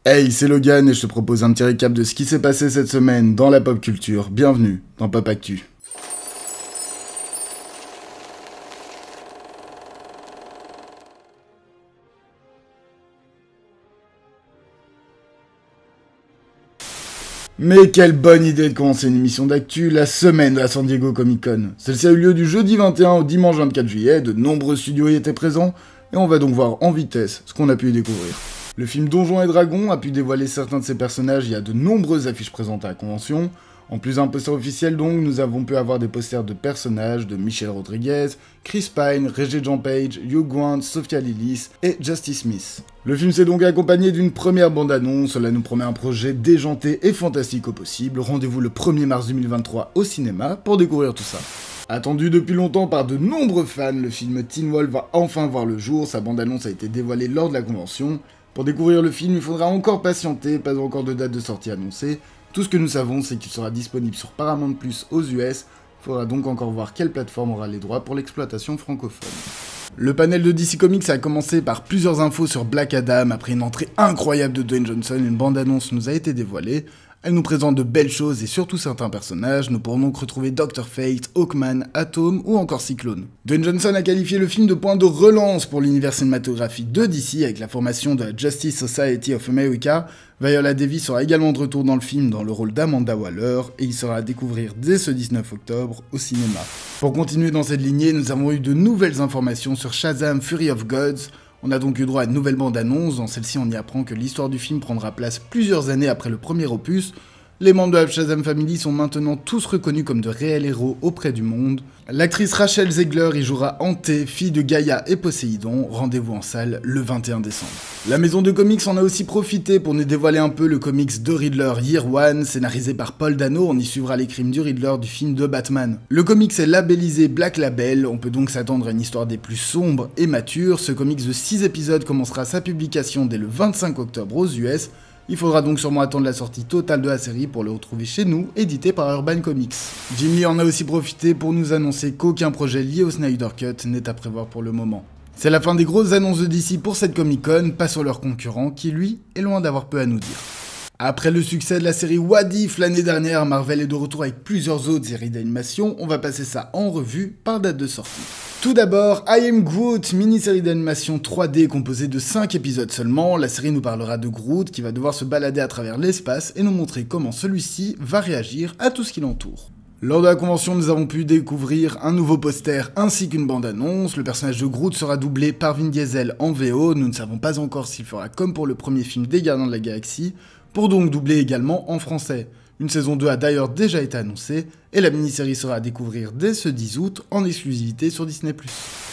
Hey, c'est Logan et je te propose un petit récap de ce qui s'est passé cette semaine dans la pop culture. Bienvenue dans Pop Actu. Mais quelle bonne idée de commencer une émission d'actu la semaine de la San Diego Comic Con. Celle-ci a eu lieu du jeudi 21 au dimanche 24 juillet, de nombreux studios y étaient présents, et on va donc voir en vitesse ce qu'on a pu y découvrir. Le film Donjons et Dragons a pu dévoiler certains de ses personnages via de nombreuses affiches présentées à la convention. En plus d'un poster officiel donc, nous avons pu avoir des posters de personnages de Michelle Rodriguez, Chris Pine, Regé-Jean Page, Hugh Grant, Sophia Lillis et Justice Smith. Le film s'est donc accompagné d'une première bande-annonce, cela nous promet un projet déjanté et fantastique au possible. Rendez-vous le 1er mars 2023 au cinéma pour découvrir tout ça. Attendu depuis longtemps par de nombreux fans, le film Teen Wolf va enfin voir le jour, sa bande-annonce a été dévoilée lors de la convention. Pour découvrir le film, il faudra encore patienter, pas encore de date de sortie annoncée. Tout ce que nous savons, c'est qu'il sera disponible sur Paramount Plus aux US. Il faudra donc encore voir quelle plateforme aura les droits pour l'exploitation francophone. Le panel de DC Comics a commencé par plusieurs infos sur Black Adam. Après une entrée incroyable de Dwayne Johnson, une bande-annonce nous a été dévoilée. Elle nous présente de belles choses et surtout certains personnages. Nous pourrons donc retrouver Dr. Fate, Hawkman, Atom ou encore Cyclone. Dwayne Johnson a qualifié le film de point de relance pour l'univers cinématographique de DC avec la formation de la Justice Society of America. Viola Davis sera également de retour dans le film dans le rôle d'Amanda Waller et il sera à découvrir dès ce 19 octobre au cinéma. Pour continuer dans cette lignée, nous avons eu de nouvelles informations sur Shazam Fury of Gods. On a donc eu droit à une nouvelle bande-annonce. Dans celle-ci, on y apprend que l'histoire du film prendra place plusieurs années après le premier opus. Les membres de la Shazam Family sont maintenant tous reconnus comme de réels héros auprès du monde. L'actrice Rachel Zegler y jouera Antée, fille de Gaïa et Poséidon. Rendez-vous en salle le 21 décembre. La maison de comics en a aussi profité pour nous dévoiler un peu le comics de Riddler Year One, scénarisé par Paul Dano. On y suivra les crimes du Riddler du film de Batman. Le comics est labellisé Black Label, on peut donc s'attendre à une histoire des plus sombres et matures. Ce comics de 6 épisodes commencera sa publication dès le 25 octobre aux US. Il faudra donc sûrement attendre la sortie totale de la série pour le retrouver chez nous, édité par Urban Comics. Jim Lee en a aussi profité pour nous annoncer qu'aucun projet lié au Snyder Cut n'est à prévoir pour le moment. C'est la fin des grosses annonces de DC pour cette Comic-Con, pas sur leur concurrent qui lui est loin d'avoir peu à nous dire. Après le succès de la série What If l'année dernière, Marvel est de retour avec plusieurs autres séries d'animation, on va passer ça en revue par date de sortie. Tout d'abord, I Am Groot, mini-série d'animation 3D composée de 5 épisodes seulement. La série nous parlera de Groot qui va devoir se balader à travers l'espace et nous montrer comment celui-ci va réagir à tout ce qui l'entoure. Lors de la convention, nous avons pu découvrir un nouveau poster ainsi qu'une bande-annonce. Le personnage de Groot sera doublé par Vin Diesel en VO. Nous ne savons pas encore s'il fera comme pour le premier film des Gardiens de la Galaxie, pour donc doubler également en français. Une saison 2 a d'ailleurs déjà été annoncée, et la mini-série sera à découvrir dès ce 10 août en exclusivité sur Disney+.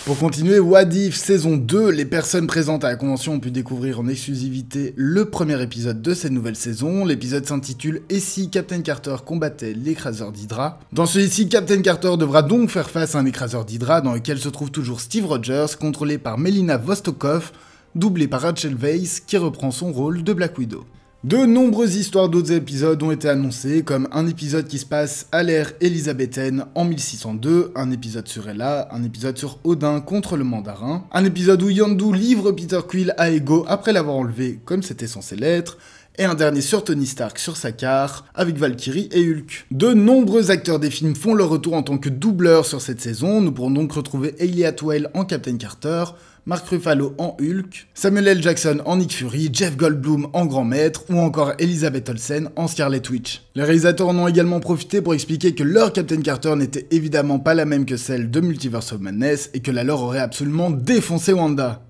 Pour continuer, What If saison 2, les personnes présentes à la convention ont pu découvrir en exclusivité le premier épisode de cette nouvelle saison. L'épisode s'intitule « Et si Captain Carter combattait l'écraseur d'Hydra ?» Dans celui-ci, Captain Carter devra donc faire face à un écraseur d'Hydra dans lequel se trouve toujours Steve Rogers, contrôlé par Melina Vostokov, doublé par Rachel Weisz, qui reprend son rôle de Black Widow. De nombreuses histoires d'autres épisodes ont été annoncées, comme un épisode qui se passe à l'ère élisabéthaine en 1602, un épisode sur Ella, un épisode sur Odin contre le mandarin, un épisode où Yondu livre Peter Quill à Ego après l'avoir enlevé comme c'était censé l'être, et un dernier sur Tony Stark sur Sakaar, avec Valkyrie et Hulk. De nombreux acteurs des films font leur retour en tant que doubleurs sur cette saison, nous pourrons donc retrouver Hayley Atwell en Captain Carter, Mark Ruffalo en Hulk, Samuel L. Jackson en Nick Fury, Jeff Goldblum en Grand Maître ou encore Elizabeth Olsen en Scarlet Witch. Les réalisateurs en ont également profité pour expliquer que leur Captain Carter n'était évidemment pas la même que celle de Multiverse of Madness et que la leur aurait absolument défoncé Wanda.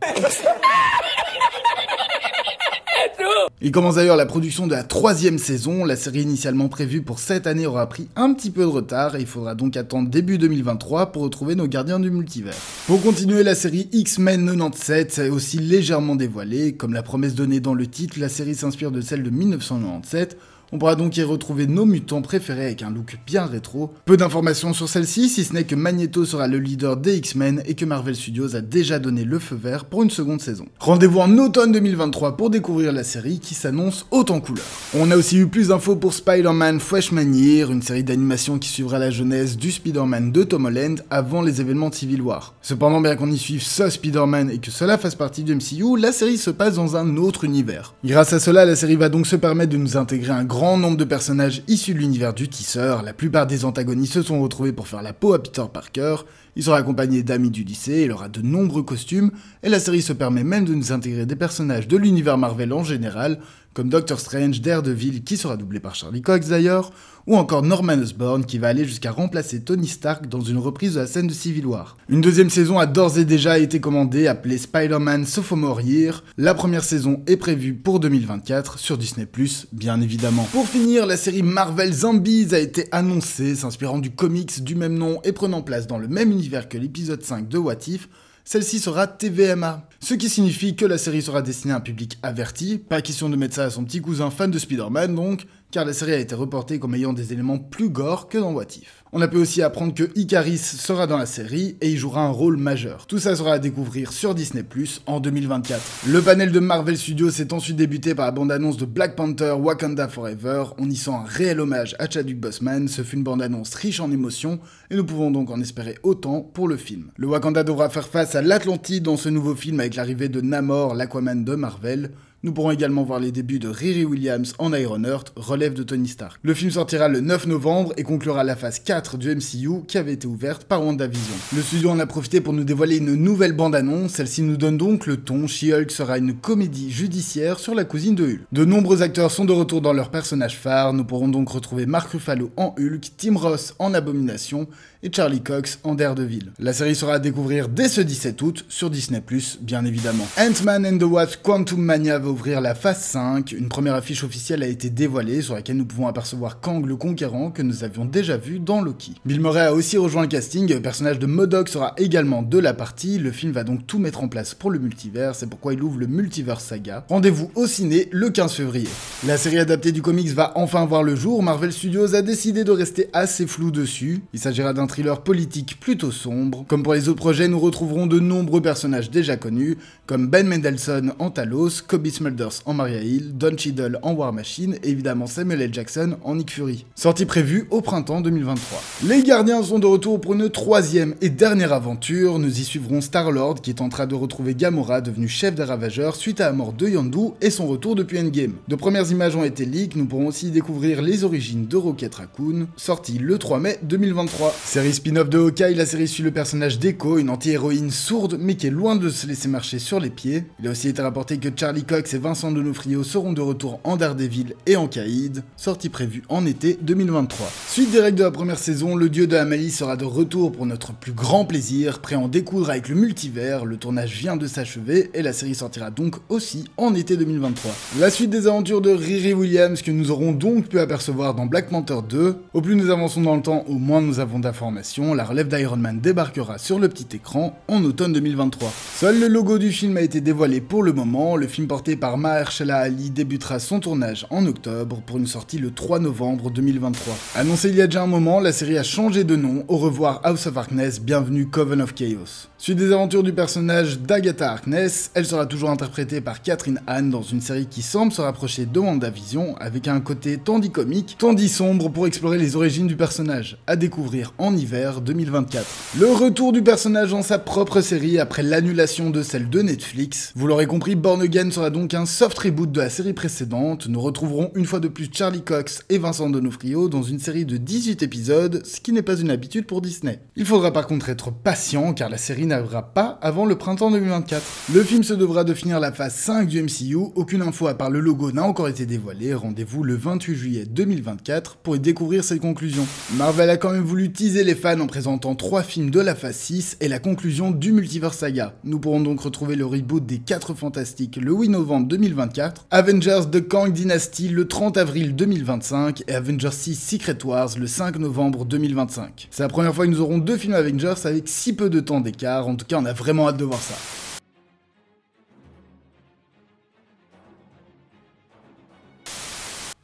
Il commence d'ailleurs la production de la 3e saison, la série initialement prévue pour cette année aura pris un petit peu de retard et il faudra donc attendre début 2023 pour retrouver nos gardiens du multivers. Pour continuer, la série X-Men 97 est aussi légèrement dévoilée, comme la promesse donnée dans le titre, la série s'inspire de celle de 1997, On pourra donc y retrouver nos mutants préférés avec un look bien rétro. Peu d'informations sur celle-ci, si ce n'est que Magneto sera le leader des X-Men et que Marvel Studios a déjà donné le feu vert pour une seconde saison. Rendez-vous en automne 2023 pour découvrir la série qui s'annonce haute en couleurs. On a aussi eu plus d'infos pour Spider-Man Freshman Year, une série d'animation qui suivra la jeunesse du Spider-Man de Tom Holland avant les événements de Civil War. Cependant, bien qu'on y suive ce Spider-Man et que cela fasse partie du MCU, la série se passe dans un autre univers. Grâce à cela, la série va donc se permettre de nous intégrer un grand nombre de personnages issus de l'univers du tisseur. La plupart des antagonistes se sont retrouvés pour faire la peau à Peter Parker. Il sera accompagné d'amis du lycée, il aura de nombreux costumes, et la série se permet même de nous intégrer des personnages de l'univers Marvel en général, comme Doctor Strange, Daredevil, qui sera doublé par Charlie Cox d'ailleurs, ou encore Norman Osborn, qui va aller jusqu'à remplacer Tony Stark dans une reprise de la scène de Civil War. Une deuxième saison a d'ores et déjà été commandée, appelée Spider-Man Sophomore Year. La première saison est prévue pour 2024, sur Disney+, bien évidemment. Pour finir, la série Marvel Zombies a été annoncée, s'inspirant du comics du même nom et prenant place dans le même univers que l'épisode 5 de What If. Celle-ci sera TVMA, ce qui signifie que la série sera destinée à un public averti, pas question de mettre ça à son petit cousin fan de Spider-Man donc, car la série a été reportée comme ayant des éléments plus gore que dans What If. On a pu aussi apprendre que Icaris sera dans la série et y jouera un rôle majeur. Tout ça sera à découvrir sur Disney+, en 2024. Le panel de Marvel Studios s'est ensuite débuté par la bande-annonce de Black Panther Wakanda Forever. On y sent un réel hommage à Chadwick Boseman, ce fut une bande-annonce riche en émotions et nous pouvons donc en espérer autant pour le film. Le Wakanda devra faire face à l'Atlantide dans ce nouveau film avec l'arrivée de Namor, l'Aquaman de Marvel. Nous pourrons également voir les débuts de Riri Williams en Ironheart, relève de Tony Stark. Le film sortira le 9 novembre et conclura la phase 4 du MCU qui avait été ouverte par WandaVision. Le studio en a profité pour nous dévoiler une nouvelle bande-annonce, celle-ci nous donne donc le ton. She-Hulk sera une comédie judiciaire sur la cousine de Hulk. De nombreux acteurs sont de retour dans leurs personnages phares, nous pourrons donc retrouver Mark Ruffalo en Hulk, Tim Roth en Abomination et Charlie Cox en Daredevil. La série sera à découvrir dès ce 17 août sur Disney+, bien évidemment. Ant-Man and the Wasp Quantumania va ouvrir la phase 5, une première affiche officielle a été dévoilée sur laquelle nous pouvons apercevoir Kang le Conquérant que nous avions déjà vu dans Loki. Bill Murray a aussi rejoint le casting, le personnage de MODOK sera également de la partie, le film va donc tout mettre en place pour le multivers, c'est pourquoi il ouvre le Multiverse Saga. Rendez-vous au ciné le 15 février. La série adaptée du comics va enfin voir le jour, Marvel Studios a décidé de rester assez flou dessus, il s'agira d'un thriller politique plutôt sombre. Comme pour les autres projets, nous retrouverons de nombreux personnages déjà connus, comme Ben Mendelsohn en Talos, Cobie Smulders en Maria Hill, Don Cheadle en War Machine, et évidemment Samuel L. Jackson en Nick Fury. Sortie prévue au printemps 2023. Les Gardiens sont de retour pour une troisième et dernière aventure. Nous y suivrons Star-Lord qui est en train de retrouver Gamora, devenu chef des Ravageurs suite à la mort de Yondu et son retour depuis Endgame. De premières images ont été leaks, nous pourrons aussi découvrir les origines de Rocket Raccoon, sortie le 3 mai 2023. Série spin-off de Hawkeye, la série suit le personnage d'Echo, une anti-héroïne sourde mais qui est loin de se laisser marcher sur les pieds. Il a aussi été rapporté que Charlie Cox et Vincent D'Onofrio seront de retour en Daredevil et en Caïd, sortie prévue en été 2023. Suite directe de la première saison, le dieu de la malice sera de retour pour notre plus grand plaisir, prêt à en découdre avec le multivers, le tournage vient de s'achever et la série sortira donc aussi en été 2023. La suite des aventures de Riri Williams que nous aurons donc pu apercevoir dans Black Panther 2, au plus nous avançons dans le temps, au moins nous avons d'informations, la relève d'Iron Man débarquera sur le petit écran en automne 2023. Seul le logo du film a été dévoilé pour le moment, le film porté par Mahershala Ali débutera son tournage en octobre pour une sortie le 3 novembre 2023. Annoncé il y a déjà un moment, la série a changé de nom, au revoir House of Harkness, bienvenue Coven of Chaos. Suite des aventures du personnage d'Agatha Harkness, elle sera toujours interprétée par Catherine Hahn dans une série qui semble se rapprocher de WandaVision, avec un côté tandis comique, tandis sombre pour explorer les origines du personnage, à découvrir en hiver 2024. Le retour du personnage dans sa propre série après l'annulation de celle de Netflix. Vous l'aurez compris, Born Again sera donc un soft reboot de la série précédente, nous retrouverons une fois de plus Charlie Cox et Vincent D'Onofrio dans une série de 18 épisodes, ce qui n'est pas une habitude pour Disney. Il faudra par contre être patient car la série n'arrivera pas avant le printemps 2024. Le film se devra de finir la phase 5 du MCU, aucune info à part le logo n'a encore été dévoilée, rendez-vous le 28 juillet 2024 pour y découvrir cette conclusion. Marvel a quand même voulu teaser les fans en présentant 3 films de la phase 6 et la conclusion du Multiverse Saga. Nous pourrons donc retrouver le reboot des 4 Fantastiques le 8 novembre 2024, Avengers The Kang Dynasty le 30 avril 2025 et Avengers 6 Secret Wars le 5 novembre 2025. C'est la première fois que nous aurons 2 films Avengers avec si peu de temps d'écart, en tout cas on a vraiment hâte de voir ça.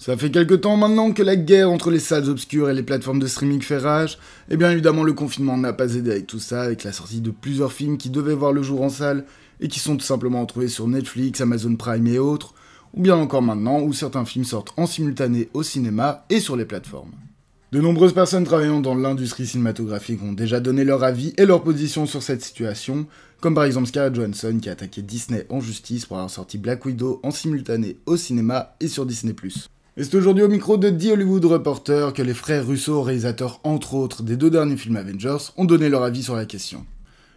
Ça fait quelque temps maintenant que la guerre entre les salles obscures et les plateformes de streaming fait rage, et bien évidemment le confinement n'a pas aidé avec tout ça, avec la sortie de plusieurs films qui devaient voir le jour en salle, et qui sont tout simplement retrouvés sur Netflix, Amazon Prime et autres, ou bien encore maintenant où certains films sortent en simultané au cinéma et sur les plateformes. De nombreuses personnes travaillant dans l'industrie cinématographique ont déjà donné leur avis et leur position sur cette situation, comme par exemple Scarlett Johansson qui a attaqué Disney en justice pour avoir sorti Black Widow en simultané au cinéma et sur Disney+. Et c'est aujourd'hui au micro de The Hollywood Reporter que les frères Russo, réalisateurs entre autres des 2 derniers films Avengers, ont donné leur avis sur la question.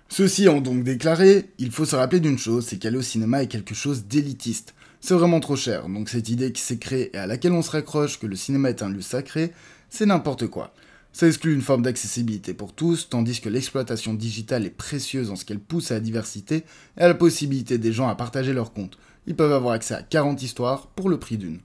Ceux-ci ont donc déclaré « Il faut se rappeler d'une chose, c'est qu'aller au cinéma est quelque chose d'élitiste. C'est vraiment trop cher, donc cette idée qui s'est créée et à laquelle on se raccroche que le cinéma est un lieu sacré, c'est n'importe quoi. Ça exclut une forme d'accessibilité pour tous, tandis que l'exploitation digitale est précieuse en ce qu'elle pousse à la diversité et à la possibilité des gens à partager leurs comptes. Ils peuvent avoir accès à 40 histoires pour le prix d'une. »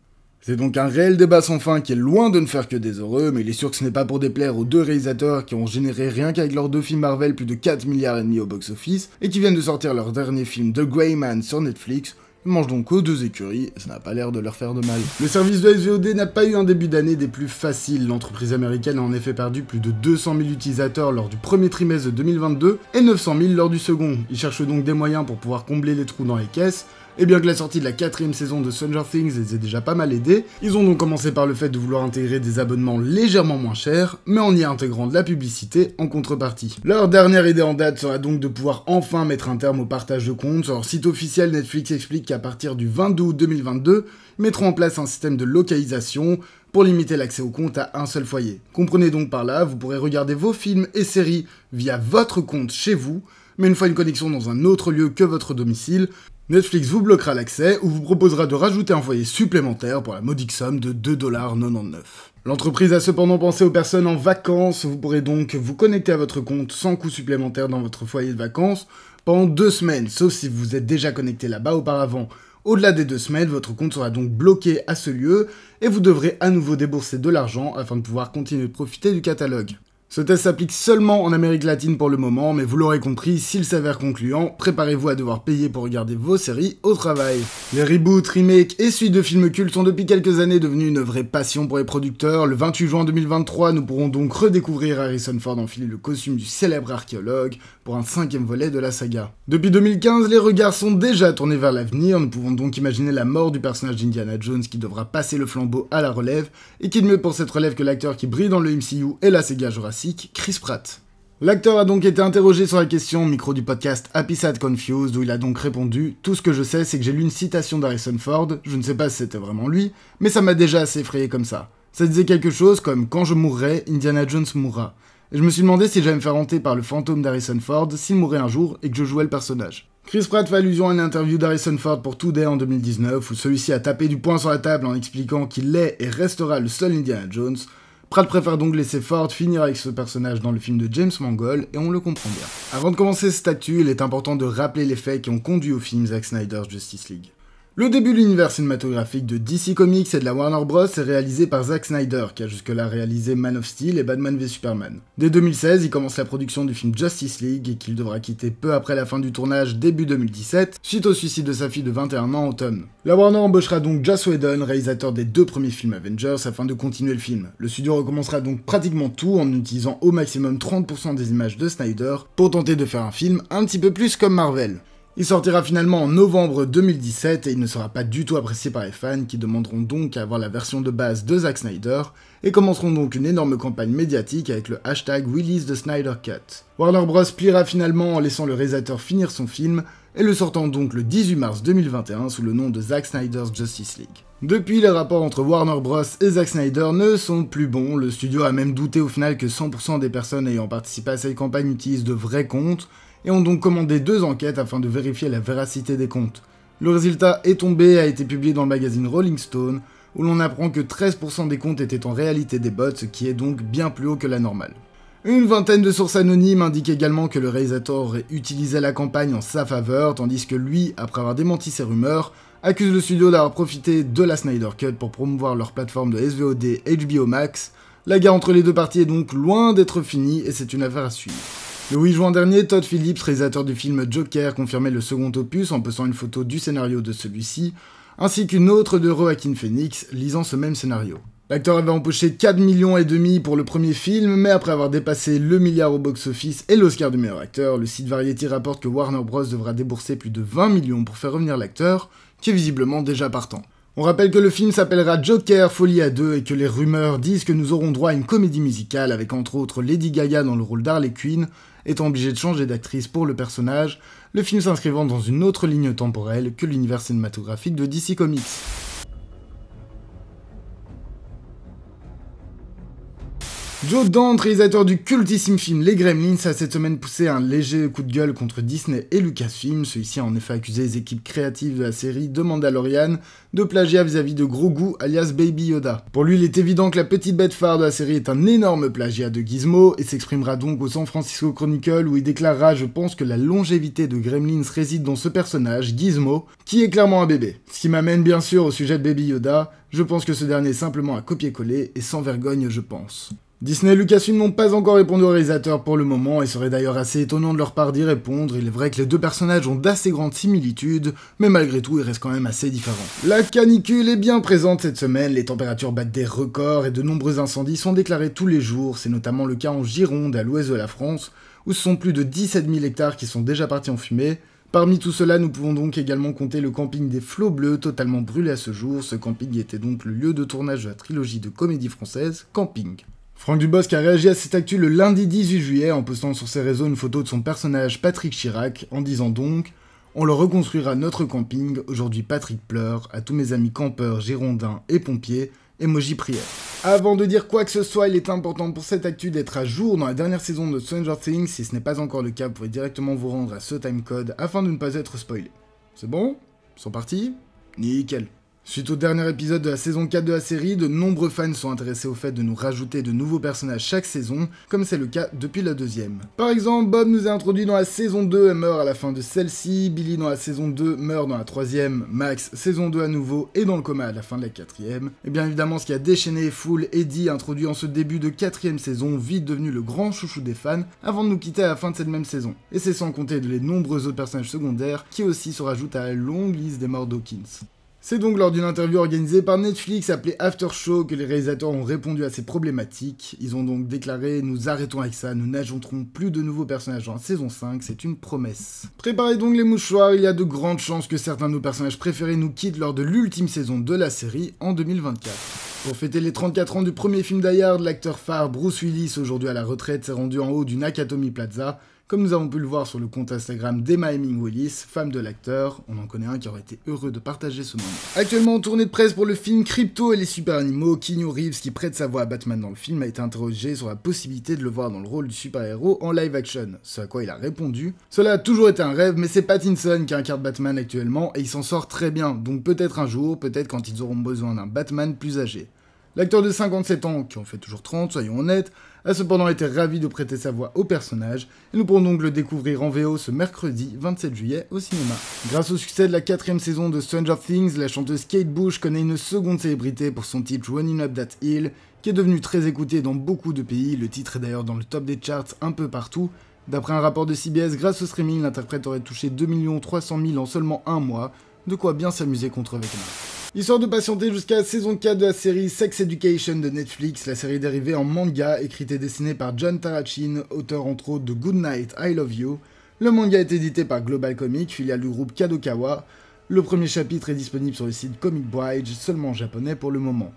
C'est donc un réel débat sans fin qui est loin de ne faire que des heureux, mais il est sûr que ce n'est pas pour déplaire aux 2 réalisateurs qui ont généré rien qu'avec leurs 2 films Marvel plus de 4,5 milliards au box-office, et qui viennent de sortir leur dernier film The Gray Man sur Netflix. Ils mangent donc aux 2 écuries, et ça n'a pas l'air de leur faire de mal. Le service de SVOD n'a pas eu un début d'année des plus faciles, l'entreprise américaine a en effet perdu plus de 200 000 utilisateurs lors du premier trimestre de 2022, et 900 000 lors du second. Ils cherchent donc des moyens pour pouvoir combler les trous dans les caisses, et bien que la sortie de la 4ème saison de Stranger Things les ait déjà pas mal aidés, ils ont donc commencé par le fait de vouloir intégrer des abonnements légèrement moins chers, mais en y intégrant de la publicité en contrepartie. Leur dernière idée en date sera donc de pouvoir enfin mettre un terme au partage de comptes. Sur leur site officiel, Netflix explique qu'à partir du 22 août 2022, ils mettront en place un système de localisation pour limiter l'accès aux comptes à un seul foyer. Comprenez donc par là, vous pourrez regarder vos films et séries via votre compte chez vous, mais une fois une connexion dans un autre lieu que votre domicile, Netflix vous bloquera l'accès ou vous proposera de rajouter un foyer supplémentaire pour la modique somme de 2,99 $. L'entreprise a cependant pensé aux personnes en vacances, vous pourrez donc vous connecter à votre compte sans coût supplémentaire dans votre foyer de vacances pendant 2 semaines, sauf si vous êtes déjà connecté là-bas auparavant. Au-delà des 2 semaines, votre compte sera donc bloqué à ce lieu et vous devrez à nouveau débourser de l'argent afin de pouvoir continuer de profiter du catalogue. Ce test s'applique seulement en Amérique latine pour le moment, mais vous l'aurez compris, s'il s'avère concluant, préparez-vous à devoir payer pour regarder vos séries au travail. Les reboots, remakes et suites de films cultes sont depuis quelques années devenus une vraie passion pour les producteurs. Le 28 juin 2023, nous pourrons donc redécouvrir Harrison Ford enfiler le costume du célèbre archéologue pour un 5e volet de la saga. Depuis 2015, les regards sont déjà tournés vers l'avenir, nous pouvons donc imaginer la mort du personnage d'Indiana Jones qui devra passer le flambeau à la relève, et qui de mieux pour cette relève que l'acteur qui brille dans le MCU et la saga Jurassic, Chris Pratt. L'acteur a donc été interrogé sur la question au micro du podcast Happy Sad Confused, où il a donc répondu « Tout ce que je sais, c'est que j'ai lu une citation d'Harrison Ford, je ne sais pas si c'était vraiment lui, mais ça m'a déjà assez effrayé comme ça. Ça disait quelque chose comme « Quand je mourrai, Indiana Jones mourra ». Et je me suis demandé si j'allais me faire hanter par le fantôme d'Harrison Ford s'il mourait un jour et que je jouais le personnage. » Chris Pratt fait allusion à une interview d'Harrison Ford pour Today en 2019, où celui-ci a tapé du poing sur la table en expliquant qu'il est et restera le seul Indiana Jones. Pratt préfère donc laisser Ford finir avec ce personnage dans le film de James Mangold, et on le comprend bien. Avant de commencer cette actu, il est important de rappeler les faits qui ont conduit au film Zack Snyder's Justice League. Le début de l'univers cinématographique de DC Comics et de la Warner Bros est réalisé par Zack Snyder, qui a jusque-là réalisé Man of Steel et Batman v Superman. Dès 2016, il commence la production du film Justice League, et qu'il devra quitter peu après la fin du tournage début 2017, suite au suicide de sa fille de 21 ans, Autumn. La Warner embauchera donc Joss Whedon, réalisateur des 2 premiers films Avengers, afin de continuer le film. Le studio recommencera donc pratiquement tout en utilisant au maximum 30% des images de Snyder, pour tenter de faire un film un petit peu plus comme Marvel. Il sortira finalement en novembre 2017 et il ne sera pas du tout apprécié par les fans qui demanderont donc à avoir la version de base de Zack Snyder et commenceront donc une énorme campagne médiatique avec le hashtag Release the Snyder Cut. Warner Bros pliera finalement en laissant le réalisateur finir son film et le sortant donc le 18 mars 2021 sous le nom de Zack Snyder's Justice League. Depuis, les rapports entre Warner Bros et Zack Snyder ne sont plus bons, le studio a même douté au final que 100% des personnes ayant participé à cette campagne utilisent de vrais comptes, et ont donc commandé 2 enquêtes afin de vérifier la véracité des comptes. Le résultat est tombé et a été publié dans le magazine Rolling Stone, où l'on apprend que 13% des comptes étaient en réalité des bots, ce qui est donc bien plus haut que la normale. Une vingtaine de sources anonymes indiquent également que le réalisateur aurait utilisé la campagne en sa faveur, tandis que lui, après avoir démenti ces rumeurs, accuse le studio d'avoir profité de la Snyder Cut pour promouvoir leur plateforme de SVOD HBO Max. La guerre entre les 2 parties est donc loin d'être finie et c'est une affaire à suivre. Le 8 juin dernier, Todd Phillips, réalisateur du film Joker, confirmait le second opus en postant une photo du scénario de celui-ci, ainsi qu'une autre de Joaquin Phoenix lisant ce même scénario. L'acteur avait empoché 4,5 millions pour le premier film, mais après avoir dépassé le milliard au box-office et l'Oscar du meilleur acteur, le site Variety rapporte que Warner Bros devra débourser plus de 20 millions pour faire revenir l'acteur, qui est visiblement déjà partant. On rappelle que le film s'appellera Joker Folie à deux et que les rumeurs disent que nous aurons droit à une comédie musicale avec entre autres Lady Gaga dans le rôle d'Harley Quinn, étant obligée de changer d'actrice pour le personnage, le film s'inscrivant dans une autre ligne temporelle que l'univers cinématographique de DC Comics. Joe Dante, réalisateur du cultissime film Les Gremlins, a cette semaine poussé un léger coup de gueule contre Disney et Lucasfilm. Celui-ci a en effet accusé les équipes créatives de la série de Mandalorian de plagiat vis-à-vis de Grogu, alias Baby Yoda. Pour lui, il est évident que la petite bête phare de la série est un énorme plagiat de Gizmo et s'exprimera donc au San Francisco Chronicle où il déclarera « Je pense que la longévité de Gremlins réside dans ce personnage, Gizmo, qui est clairement un bébé ». Ce qui m'amène bien sûr au sujet de Baby Yoda. Je pense que ce dernier est simplement un copier-coller et sans vergogne, je pense. Disney et Lucasfilm n'ont pas encore répondu aux réalisateurs pour le moment et serait d'ailleurs assez étonnant de leur part d'y répondre. Il est vrai que les deux personnages ont d'assez grandes similitudes, mais malgré tout ils restent quand même assez différents. La canicule est bien présente cette semaine, les températures battent des records et de nombreux incendies sont déclarés tous les jours. C'est notamment le cas en Gironde, à l'ouest de la France, où ce sont plus de 17 000 hectares qui sont déjà partis en fumée. Parmi tout cela, nous pouvons donc également compter le camping des Flots Bleus, totalement brûlé à ce jour. Ce camping était donc le lieu de tournage de la trilogie de comédie française Camping. Franck Dubosc a réagi à cette actu le lundi 18 juillet en postant sur ses réseaux une photo de son personnage Patrick Chirac, en disant donc « On le reconstruira notre camping, aujourd'hui Patrick pleure, à tous mes amis campeurs, girondins et pompiers, emoji prière ». Avant de dire quoi que ce soit, il est important pour cette actu d'être à jour dans la dernière saison de Stranger Things. Si ce n'est pas encore le cas, vous pouvez directement vous rendre à ce timecode afin de ne pas être spoilé. C'est bon ? Ils sont partis ? Nickel. Suite au dernier épisode de la saison 4 de la série, de nombreux fans sont intéressés au fait de nous rajouter de nouveaux personnages chaque saison, comme c'est le cas depuis la deuxième. Par exemple, Bob nous a introduit dans la saison 2 et meurt à la fin de celle-ci, Billy dans la saison 2 meurt dans la troisième, Max saison 2 à nouveau et dans le coma à la fin de la quatrième. Et bien évidemment ce qui a déchaîné Fool, Eddie introduit en ce début de quatrième saison, vite devenu le grand chouchou des fans, avant de nous quitter à la fin de cette même saison. Et c'est sans compter les nombreux autres personnages secondaires qui aussi se rajoutent à la longue liste des morts Dawkins. C'est donc lors d'une interview organisée par Netflix appelée After Show que les réalisateurs ont répondu à ces problématiques. Ils ont donc déclaré « Nous arrêtons avec ça, nous n'ajouterons plus de nouveaux personnages dans la saison 5, c'est une promesse ». Préparez donc les mouchoirs, il y a de grandes chances que certains de nos personnages préférés nous quittent lors de l'ultime saison de la série en 2024. Pour fêter les 34 ans du premier film Die Hard, l'acteur phare Bruce Willis, aujourd'hui à la retraite, s'est rendu en haut du Nakatomi Plaza. Comme nous avons pu le voir sur le compte Instagram d'Emma Heming Willis, femme de l'acteur, on en connaît un qui aurait été heureux de partager ce moment. Actuellement en tournée de presse pour le film Crypto et les super animaux, Keanu Reeves, qui prête sa voix à Batman dans le film, a été interrogé sur la possibilité de le voir dans le rôle du super-héros en live action. Ce à quoi il a répondu « Cela a toujours été un rêve, mais c'est Pattinson qui incarne Batman actuellement et il s'en sort très bien, donc peut-être un jour, peut-être quand ils auront besoin d'un Batman plus âgé. » L'acteur de 57 ans, qui en fait toujours 30, soyons honnêtes, a cependant été ravi de prêter sa voix au personnage, et nous pourrons donc le découvrir en VO ce mercredi 27 juillet au cinéma. Grâce au succès de la 4ème saison de Stranger Things, la chanteuse Kate Bush connaît une seconde célébrité pour son titre Running Up That Hill, qui est devenu très écouté dans beaucoup de pays. Le titre est d'ailleurs dans le top des charts un peu partout. D'après un rapport de CBS, grâce au streaming, l'interprète aurait touché 2 300 000 en seulement un mois, de quoi bien s'amuser contre Vecna. Histoire de patienter jusqu'à la saison 4 de la série Sex Education de Netflix, la série dérivée en manga, écrite et dessinée par John Tarrachin, auteur entre autres de Good Night, I Love You. Le manga est édité par Global Comics, filiale du groupe Kadokawa. Le premier chapitre est disponible sur le site Comic Bridge, seulement en japonais pour le moment.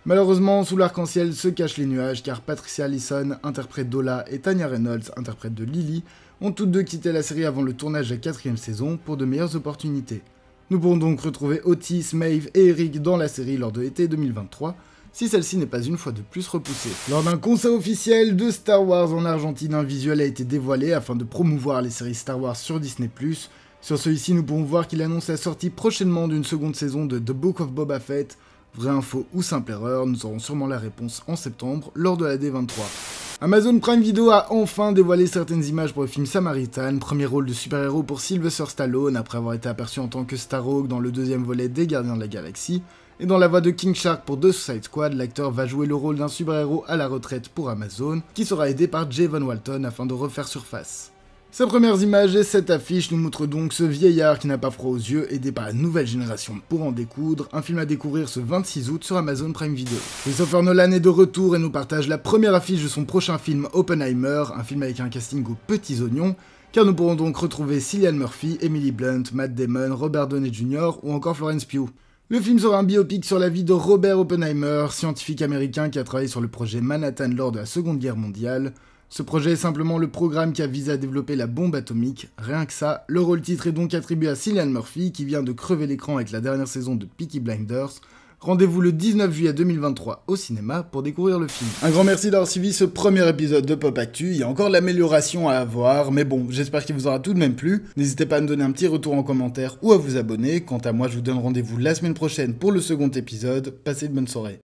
Malheureusement, sous l'arc-en-ciel se cachent les nuages, car Patricia Leeson, interprète d'Ola, et Tanya Reynolds, interprète de Lily, ont toutes deux quitté la série avant le tournage de la 4ème saison pour de meilleures opportunités. Nous pourrons donc retrouver Otis, Maeve et Eric dans la série lors de l'été 2023, si celle-ci n'est pas une fois de plus repoussée. Lors d'un concert officiel de Star Wars en Argentine, un visuel a été dévoilé afin de promouvoir les séries Star Wars sur Disney+. Sur celui-ci, nous pourrons voir qu'il annonce la sortie prochainement d'une seconde saison de The Book of Boba Fett. Vraie info ou simple erreur, nous aurons sûrement la réponse en septembre lors de la D23. Amazon Prime Video a enfin dévoilé certaines images pour le film Samaritan, premier rôle de super-héros pour Sylvester Stallone après avoir été aperçu en tant que Starhawk dans le deuxième volet des Gardiens de la Galaxie. Et dans la voix de King Shark pour The Suicide Squad, l'acteur va jouer le rôle d'un super-héros à la retraite pour Amazon, qui sera aidé par Javon Walton afin de refaire surface. Ces premières images et cette affiche nous montrent donc ce vieillard qui n'a pas froid aux yeux, aidé par la nouvelle génération pour en découdre, un film à découvrir ce 26 août sur Amazon Prime Video. Christopher Nolan est de retour et nous partage la première affiche de son prochain film Oppenheimer, un film avec un casting aux petits oignons, car nous pourrons donc retrouver Cillian Murphy, Emily Blunt, Matt Damon, Robert Downey Jr. ou encore Florence Pugh. Le film sera un biopic sur la vie de Robert Oppenheimer, scientifique américain qui a travaillé sur le projet Manhattan lors de la Seconde Guerre mondiale. Ce projet est simplement le programme qui a visé à développer la bombe atomique, rien que ça. Le rôle titre est donc attribué à Cillian Murphy, qui vient de crever l'écran avec la dernière saison de Peaky Blinders. Rendez-vous le 19 juillet 2023 au cinéma pour découvrir le film. Un grand merci d'avoir suivi ce premier épisode de Pop Actu, il y a encore de l'amélioration à avoir, mais bon, j'espère qu'il vous aura tout de même plu. N'hésitez pas à me donner un petit retour en commentaire ou à vous abonner. Quant à moi, je vous donne rendez-vous la semaine prochaine pour le second épisode. Passez une bonne soirée.